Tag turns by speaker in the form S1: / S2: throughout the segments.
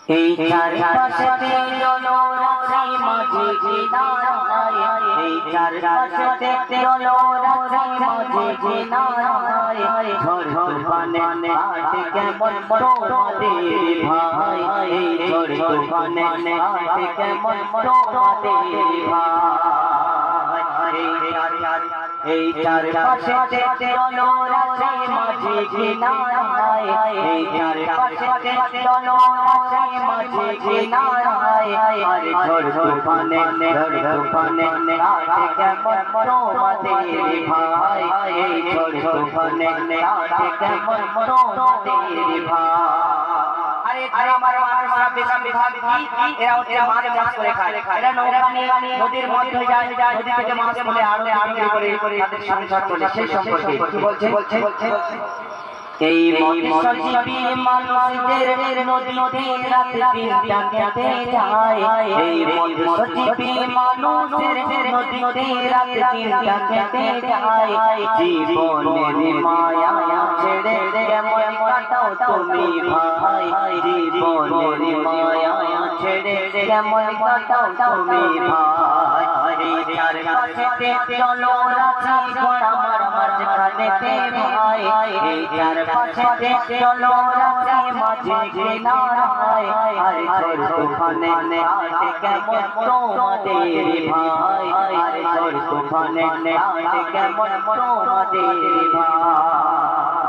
S1: এই চারপাশে জলরাশি মাঝে কিনারায়, এই চারপাশে জলরাশি মাঝে কিনারায়, ঝড় তুফানে আজ কেমন তোমাদের ভাই, এই ঝড় তুফানে আজ কেমন তোমাদের ভাই। এই চারপাশে জলরাশি মাঝে কিনারায়, এই চারপাশে জলরাশি মাঝে কিনারায়, আরে ঝড় তুফানে আজ কেমন তোমাদের ভাই, এই ঝড় তুফানে আজ কেমন তোমাদের ভাই। আরে আমার মানুষরা বেশি এরা হচ্ছে মাছ চাষ করে খায়, এরা নৌকা নিয়ে নদীর মধ্যে যায়, নদী থেকে মাছ বলে আড়ে করে তাদের সংসার চলে। সেই সম্পর্কে কি বলছে? এই মৎস্যজীবী মানুষদের নদীতে রাত দিন জাগতে যায়, এই মৎস্যজীবী মানুষদের নদীতে রাত দিন জাগতে যায়, জীবনের মায়া ছেড়ে কেমন কাটাও তুমি ভাই, জীবনের মায়া ছেড়ে কেমন কাটাও তুমি ভাই। এই চারপাশে জলরাশি ঘোড়া মাঝখানেতে ভাই, এই চারপাশে জলরাশি মাঝে কিনারায়, আরে ঝড় তুফানে আজ কেমন তোমাদের ভাই, আরে ঝড় তুফানে আজ কেমন তোমাদের ভাই।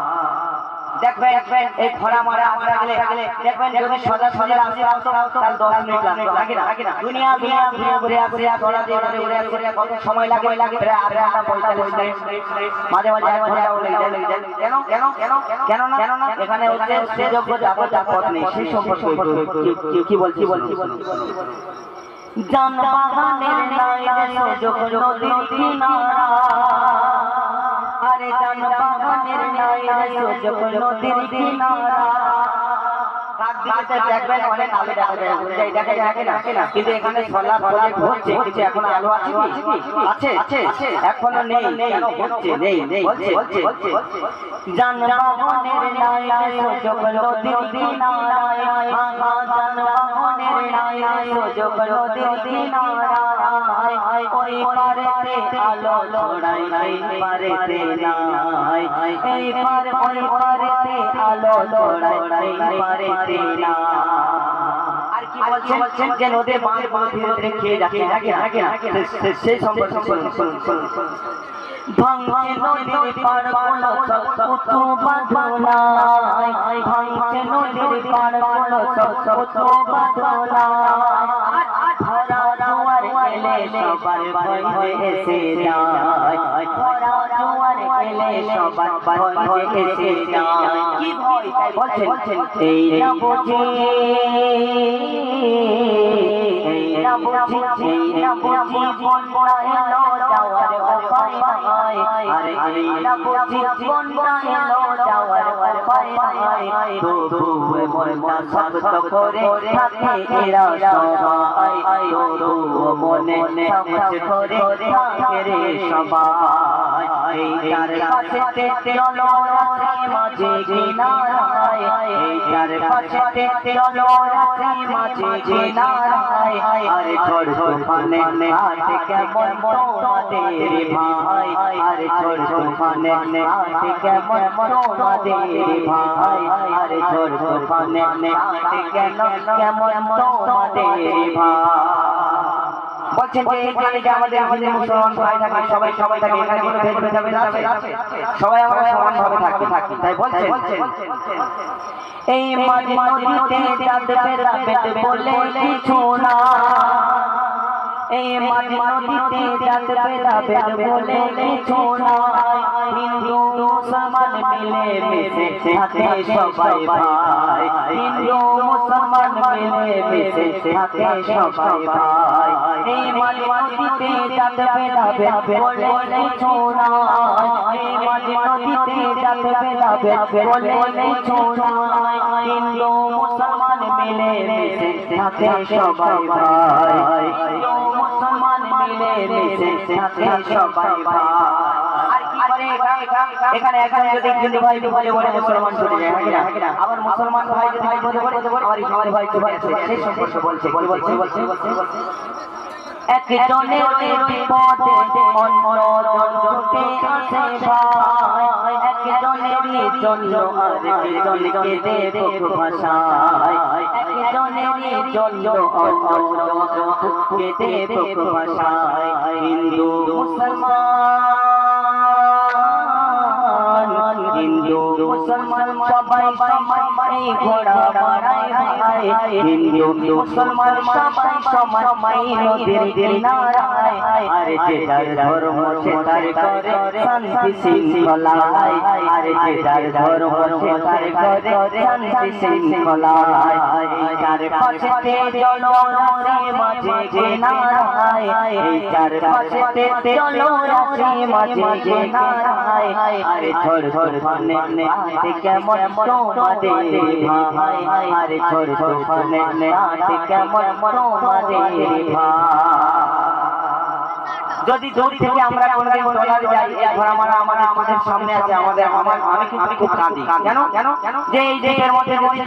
S1: দেখবেন এই খরা মারা আমরা গেলে দেখবেন যদি সোজা সোজা রাস্তা হতো তার 10 মিনিট লাগতো, লাগে না দুনিয়া ঘুরে ঘুরে কত সময় লাগে প্রায় আধা ঘন্টা 45 মিনিট, মাঝে 1 ঘন্টাও লেগে যায়। কেন না এখানে হচ্ছে সুযোগ্য পথ নেই। সেই সম্পর্কে কি বলছি জান বাগানের নাই সুযোগ নদীর কিনারা, আরে জান বাগানের নাই সুযোগ নদীর কিনারা। দেখবেন অনেক আলো দেখা যায় না, কিন্তু এখানে সোলার প্রজেক্ট হচ্ছে, কিন্তু এখন আলো আছে এখনো নেই, হচ্ছে নেই বলছে জান বাগানের নাই সুযোগ নদীর কিনারায়, জান বাগানের নাই সুযোগ নদীর কিনারায়, ওই পারেতে আলো ছড়াই এই পারেতে নাই, এই পার ওই পারেতে আলো ছড়াই এই পারেতে না। আর কি বলছেন যে নদীর বাঁধগুলো ধীরে ধীরে খেয়ে যাচ্ছে, লাগে না সেই সম্পর্কে শুনুন। ভাঙছে নদীর পাড়গুলো সব উঁচু বাঁধনায়, ভাঙছে নদীর পাড়গুলো সব উঁচু বাঁধনায়, ভরা জোয়ার এলে সবার ভয় এসে যায়, ভরা জোয়ার এলে সবার ভয় এসে যায়। কি ভয় বলছেন? এই না বুঝি বন্যা এলো যাওয়ার উপায় নাই, আরে এই না বুঝি বন্যা এলো যাওয়ার উপায় নাই, তবুও মনটা শক্ত করে থাকে এরা সবাই, তবুও মনে সাহস করে থাকে রে সবাই। এই চারপাশে জলরাশি মাঝে কিনারায়, এই চারপাশে জলরাশি মাঝে কিনারায়, আরে ঝড় তুফানে আজ কেমন তোমাদের ভাই, আরে ঝড় তুফানে আজ কেমন তোমাদের ভাই, আরে ঝড় তুফানে আজ কেমন তোমাদের ভাই। বলছেন যে এখানে যে আমাদের হিন্দু মুসলমান ভাই থাকে সবাই থাকে, এখানে কোনো ভেদাভেদ আছে? সবাই আমরা সমানভাবে থাকি, তাই বলছেন এই মাঝ নদীতে চাঁদ ভেদাভেদ বলে কিছু না, এই মাঝ নদীতে চাঁদ ভেদাভেদ বলে কিছু না, হিন্দু মুসলমান মিলে মিশে থাকে সবাই ভাই, হিন্দু মুসলমান মিলে মিশে থাকে সবাই ভাই। এই মাঝ নদীতে চাঁদ ভেদাভেদ বলে কিছু না, এই মাঝ নদীতে চাঁদ ভেদাভেদ বলে কিছু না, হিন্দু মুসলমান মিলে মিশে থাকে সবাই ভাই, হিন্দু মুসলমান মিলে মিশে থাকে সবাই ভাই। আর কি করে এখানে একজন যদি হিন্দু ভাই বলে বলে মুসলমান চলে যায় আবার মুসলমান ভাই যদি বলে বলে আমার ভাই চলে আসে সেই সম্পর্কে বলছে কি বলছে একজনের বিপদে অন্যজন ছুটে আসে ভাই একজনের জন্য আরেকজনকে দেব ভাষায় একজনের জন্য অন্যজনকে দেব ভাষায় হিন্দু মুসলমান সবাই সবাই ঘোড়া বাড়ায় ভাই হিন্দু মুসলমান সবাই সবাই নদীর কিনারায় আরে যে যার ধর্ম সে তার করে শান্তি শৃঙ্খলায় আরে যে যার ধর্ম সে তার করে শান্তি শৃঙ্খলায় চার পাশেতে জলরাশি মাঝে কিনারায় এই চার পাশেতে জলরাশি মাঝে কিনারায় আরে ছোড় ছোড় ফানে কেমন তোমাদের ভাই আরে ছোড় ছোড় ফানে কেমন তোমাদের ভাই যদি দূর থেকে আমরা কোনদিন চলে যাই ঘোড়া মারা আমাদের সামনে আছে আমি কিন্তু খুব কাঁদি কেন যে এই দেশের মধ্যে যদি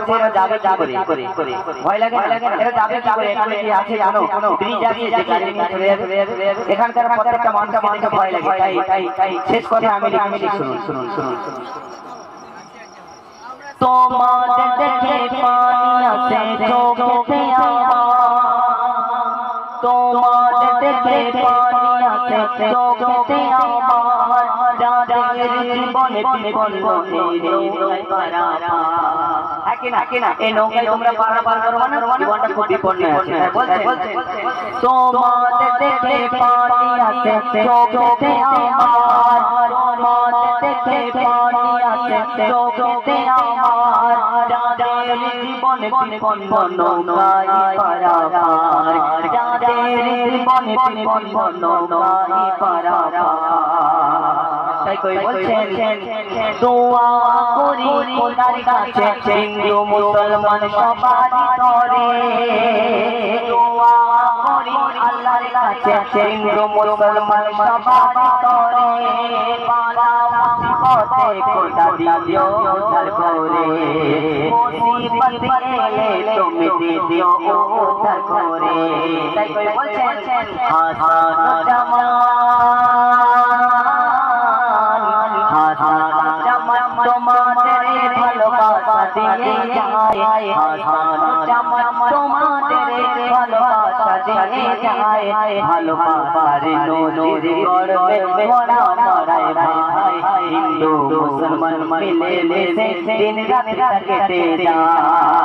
S1: ধোঁয়া যাবে করে ভয় লাগে এটা যাবে এখানে কি আছে জানো ব্রিজ আছে যে গাড়ি নিয়ে চলে যাবে এখানকার প্রত্যেকটা মানুষকে ভয় লাগে তাই শেষ কথা আমি শুনুন তোমাদের দেখে পানি আসে চোখে তোমাদের দেখে পানি আসে চোখে আমার যাদের জীবনে বিপন্ন নৌকায় পারাপার না এই নৌকায় তোমরা পারাপার করো না জীবনটা খুব বিপন্ন আছে বলছে তোমাদের দেখে পানি আসে চোখে আমার তোমাদের দেখে পানি আসে চোখে আমার যাদের জীবনে বিপন্ন নৌকায় পারাপার যাদের জীবনে বিপন্ন নৌকায় পারাপার তাই কই বলছেন দোয়া করি খোদার কাছে হিন্দু মুসলমান সবারই করে দোয়া করি আল্লাহর কাছে হিন্দু মুসলমান সবারই করে বালা মুসিবতে খোদা দিও উদ্ধার করে মুসিবত এলে তুমি দিও উদ্ধার করে তাই কই বলছেন হাসান জামান তোমাদের ভালোবাসা দিয়ে যায় হাসান জামান তোমাদের ভালোবাসা দিয়ে যায় ভালোবাসার নদীর গর্বে মোরা মরায় ভাই হিন্দু মুসলমান মিলে মিশে দিন রাত কেটে যায়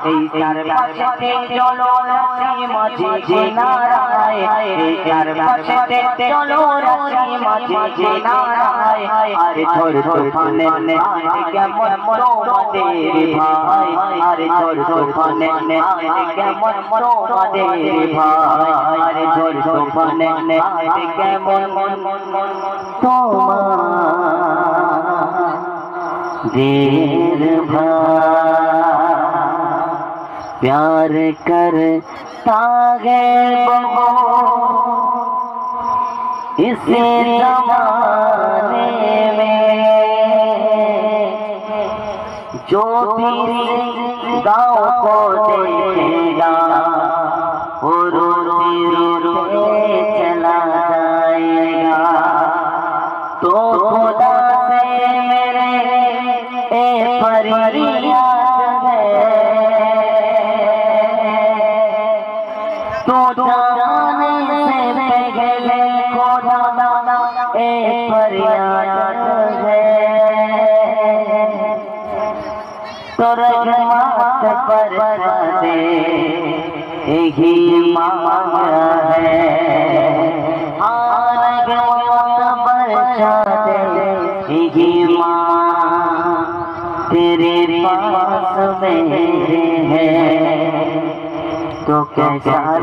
S1: এই চার পাশেতে জলরাশি মাঝে কিনারায় এই চার পাশেতে জলরাশি মাঝে কিনারায় আরে ছোড় ছোড় ফানে কেমন তোমাদের ভাই আরে ছোড় ছোড় ফানে কেমন তোমাদের ভাই আরে ছোড় ছোড় ফানে কেমন তোমাদের ভাই प्यार करता है वो इस जमाने में जो भी गाँव को देखेगा वो रोते रोते चला जाएगा तो खुदा से मेरे फरियाद है तो जाने से पहले खुदा फरियाद है तो रहमत बरसाते ही मांगा है रहमत बरसाते ही मां तेरे पास मेरे है तो कैसा